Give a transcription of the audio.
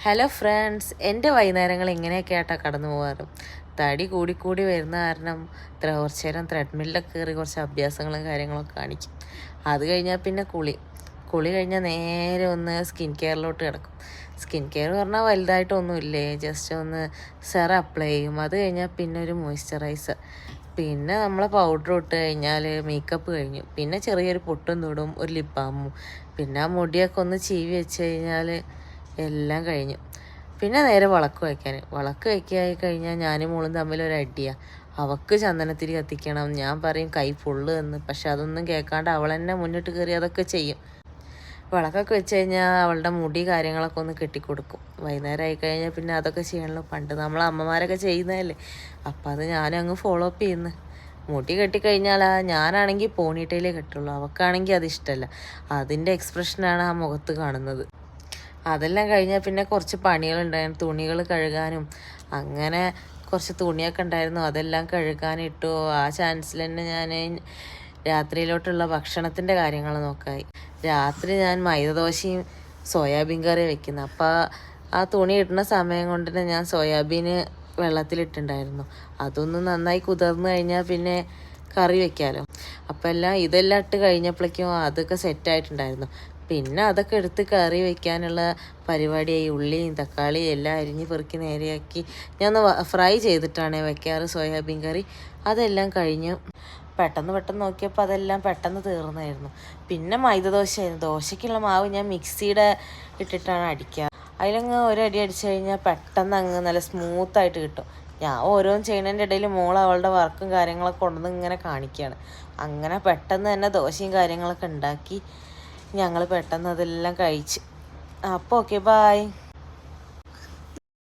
Hello friends, എൻ്റെ വൈകുന്നേരങ്ങൾ ഇങ്ങനെയൊക്കെ ആയിട്ടാണ് കടന്നു പോകാറ്. തടി കൂടിക്കൂടി വരുന്ന കാരണം കുറച്ച് നേരം ത്രെഡ്മില്ലൊക്കെ കയറി കുറച്ച് അഭ്യാസങ്ങളും കാര്യങ്ങളൊക്കെ കാണിക്കും. അത് കഴിഞ്ഞാൽ പിന്നെ കുളി കഴിഞ്ഞാൽ നേരെ ഒന്ന് സ്കിൻ കെയറിലോട്ട് കിടക്കും. സ്കിൻ കെയർ പറഞ്ഞാൽ വലുതായിട്ടൊന്നുമില്ലേ, ജസ്റ്റ് ഒന്ന് സെറം അപ്ലൈ ചെയ്യും. അത് കഴിഞ്ഞാൽ പിന്നെ ഒരു മോയ്സ്ചറൈസർ, പിന്നെ നമ്മൾ പൗഡർ ഇട്ട് കഴിഞ്ഞാൽ മേക്കപ്പ് കഴിഞ്ഞു. പിന്നെ ചെറിയൊരു പൊട്ടും തൊടും, ഒരു ലിപ് ബാമും, പിന്നെ ആ മുടിയൊക്കെ ഒന്ന് ചീവി വെച്ച് കഴിഞ്ഞാൽ എല്ലാം കഴിഞ്ഞു. പിന്നെ നേരെ വിളക്ക് വയ്ക്കായി കഴിഞ്ഞാൽ ഞാനും മോളും തമ്മിലൊരു അടിയാണ്. അവൾക്ക് ചന്ദനത്തിരി കത്തിക്കണം, ഞാൻ പറയും കൈ പൊള്ളു എന്ന്. പക്ഷെ അതൊന്നും കേൾക്കാണ്ട് അവൾ തന്നെ മുന്നിട്ട് കയറി അതൊക്കെ ചെയ്യും. വിളക്കൊക്കെ വെച്ച് കഴിഞ്ഞാൽ അവളുടെ മുടി കാര്യങ്ങളൊക്കെ ഒന്ന് കെട്ടിക്കൊടുക്കും. വൈകുന്നേരം ആയിക്കഴിഞ്ഞാൽ പിന്നെ അതൊക്കെ ചെയ്യണല്ലോ. പണ്ട് നമ്മളെ അമ്മമാരൊക്കെ ചെയ്യുന്നതല്ലേ, അപ്പം അത് ഞാനും അങ്ങ് ഫോളോ അപ്പ് ചെയ്യുന്നു. മുടി കെട്ടിക്കഴിഞ്ഞാൽ ഞാനാണെങ്കിൽ പോണിട്ടയിലേ കെട്ടുള്ളൂ, അവൾക്കാണെങ്കിൽ അതിഷ്ടമല്ല. അതിൻ്റെ എക്സ്പ്രഷനാണ് ആ മുഖത്ത് കാണുന്നത്. അതെല്ലാം കഴിഞ്ഞാൽ പിന്നെ കുറച്ച് പണികളുണ്ടായിരുന്നു, തുണികൾ കഴുകാനും. അങ്ങനെ കുറച്ച് തുണിയൊക്കെ ഉണ്ടായിരുന്നു, അതെല്ലാം കഴുകാനിട്ടു. ആ ചാൻസിൽ തന്നെ ഞാൻ രാത്രിയിലോട്ടുള്ള ഭക്ഷണത്തിൻ്റെ കാര്യങ്ങൾ നോക്കായി. രാത്രി ഞാൻ മൈദദോശയും സോയാബീൻ കറി വെക്കുന്നത്. അപ്പോൾ ആ തുണി ഇടുന്ന സമയം കൊണ്ട് തന്നെ ഞാൻ സോയാബീന് വെള്ളത്തിലിട്ടുണ്ടായിരുന്നു. അതൊന്ന് നന്നായി കുതിർന്ന് കഴിഞ്ഞാൽ പിന്നെ കറി വെക്കാമല്ലോ. അപ്പോൾ ഇതെല്ലാം ഇട്ട് കഴിഞ്ഞപ്പോഴേക്കും അതൊക്കെ സെറ്റായിട്ടുണ്ടായിരുന്നു. പിന്നെ അതൊക്കെ എടുത്ത് കറി വയ്ക്കാനുള്ള പരിപാടിയായി. ഉള്ളിയും തക്കാളിയും എല്ലാം അരിഞ്ഞ് പെറുക്കി നേരെയാക്കി ഞാൻ ഒന്ന് ഫ്രൈ ചെയ്തിട്ടാണ് വെക്കാറ് സോയാബീൻ കറി. അതെല്ലാം കഴിഞ്ഞു. പെട്ടെന്ന് നോക്കിയപ്പോൾ അതെല്ലാം പെട്ടെന്ന് തീർന്നായിരുന്നു. പിന്നെ മൈദദോശയായിരുന്നു. ദോശയ്ക്കുള്ള മാവ് ഞാൻ മിക്സിയുടെ ഇട്ടിട്ടാണ് അടിക്കുക. അതിലങ്ങ് ഒരടി അടിച്ചു കഴിഞ്ഞാൽ പെട്ടെന്ന് അങ്ങ് നല്ല സ്മൂത്തായിട്ട് കിട്ടും. ഞാൻ ഓരോന്ന് ചെയ്യുന്നതിൻ്റെ ഇടയിൽ മോൾ അവളുടെ വർക്കും കാര്യങ്ങളൊക്കെ കൊണ്ടുവന്ന് ഇങ്ങനെ കാണിക്കുകയാണ്. അങ്ങനെ പെട്ടെന്ന് തന്നെ ദോശയും കാര്യങ്ങളൊക്കെ ഉണ്ടാക്കി ഞങ്ങൾ പെട്ടെന്ന് അതെല്ലാം കഴിച്ച്. അപ്പോൾ ഓക്കെ, ബായ്.